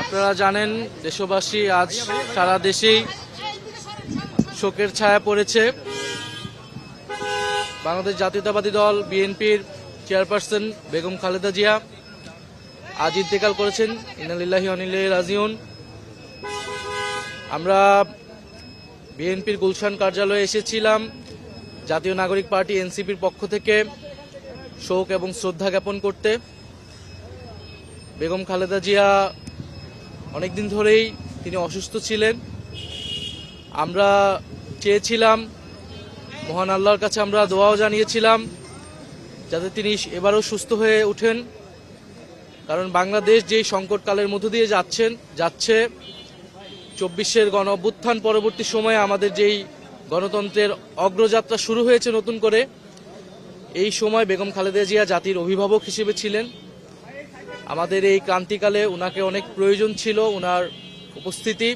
আপনারা জানেন দেশবাসী আজ সারা দেশেই শোকের ছায়া পড়েছে। বাংলাদেশ জাতীয়তাবাদী দল বিএনপির চেয়ারপারসন বেগম খালেদা জিয়া আজ ইন্তেকাল করেছেন। ইন্না লিল্লাহি ওয়া ইন্না ইলাইহি রাজিউন। আমরা বিএনপির গুলশান কার্যালয়ে এসেছিলাম জাতীয় নাগরিক পার্টি এনসিপির পক্ষ থেকে শোক এবং শ্রদ্ধা জ্ঞাপন করতে। বেগম খালেদা জিয়া অনেকদিন ধরেই তিনি অসুস্থ ছিলেন। আমরা চেয়েছিলাম, মহান আল্লাহর কাছে আমরা দোয়াও জানিয়েছিলাম যাতে তিনি এবারও সুস্থ হয়ে ওঠেন। কারণ বাংলাদেশ যেই সংকটকালের মধ্য দিয়ে যাচ্ছে 24-এর গণ অভ্যুত্থান পরবর্তী সময়ে আমাদের যেই গণতন্ত্রের অগ্রযাত্রা শুরু হয়েছে নতুন করে, এই সময় বেগম খালেদা জিয়া জাতির অভিভাবক হিসেবে ছিলেন। আমাদের এই ক্রান্তিকালে উনাকে অনেক প্রয়োজন ছিল, উনার উপস্থিতি।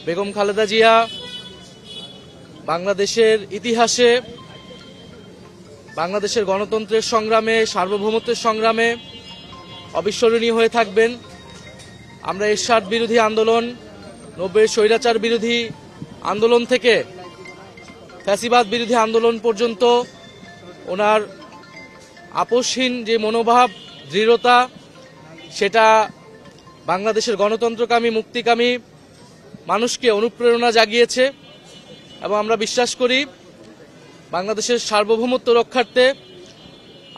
বেগম খালেদা জিয়া বাংলাদেশের ইতিহাসে, বাংলাদেশের গণতন্ত্রের সংগ্রামে, সার্বভৌমত্বের সংগ্রামে অবিস্মরণীয় হয়ে থাকবেন। আমরা এরশাদ বিরোধী আন্দোলন, 90-এর স্বৈরাচার বিরোধী আন্দোলন থেকে ফ্যাসিবাদ বিরোধী আন্দোলন পর্যন্ত ওনার আপোষহীন যে মনোভাব, দৃঢ়তা, সেটা বাংলাদেশের গণতন্ত্রকামী, মুক্তিকামী মানুষকে অনুপ্রেরণা জাগিয়েছে। এবং আমরা বিশ্বাস করি বাংলাদেশের সার্বভৌমত্ব রক্ষার্থে,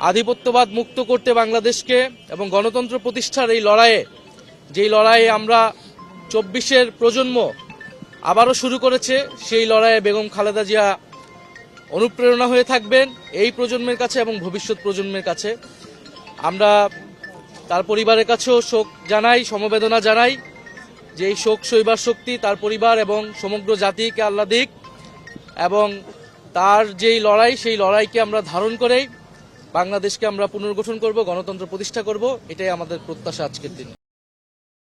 আধিপত্যবাদ মুক্ত করতে বাংলাদেশকে এবং গণতন্ত্র প্রতিষ্ঠার এই লড়াইয়ে, যেই লড়াইয়ে আমরা 24-এর প্রজন্ম আবারও শুরু করেছে, সেই লড়াইয়ে বেগম খালেদা জিয়া অনুপ্রেরণা হয়ে থাকবেন এই প্রজন্মের কাছে এবং ভবিষ্যৎ প্রজন্মের কাছে। আমরা তার পরিবারের কাছেও শোক জানাই, সমবেদনা জানাই যে এই শোক সইবার শক্তি তার পরিবার এবং সমগ্র জাতিকে আল্লাহ দিক, এবং তার যেই লড়াই, সেই লড়াইকে আমরা ধারণ করেই বাংলাদেশকে আমরা পুনর্গঠন করব, গণতন্ত্র প্রতিষ্ঠা করব। এটাই আমাদের প্রত্যাশা আজকের দিনে।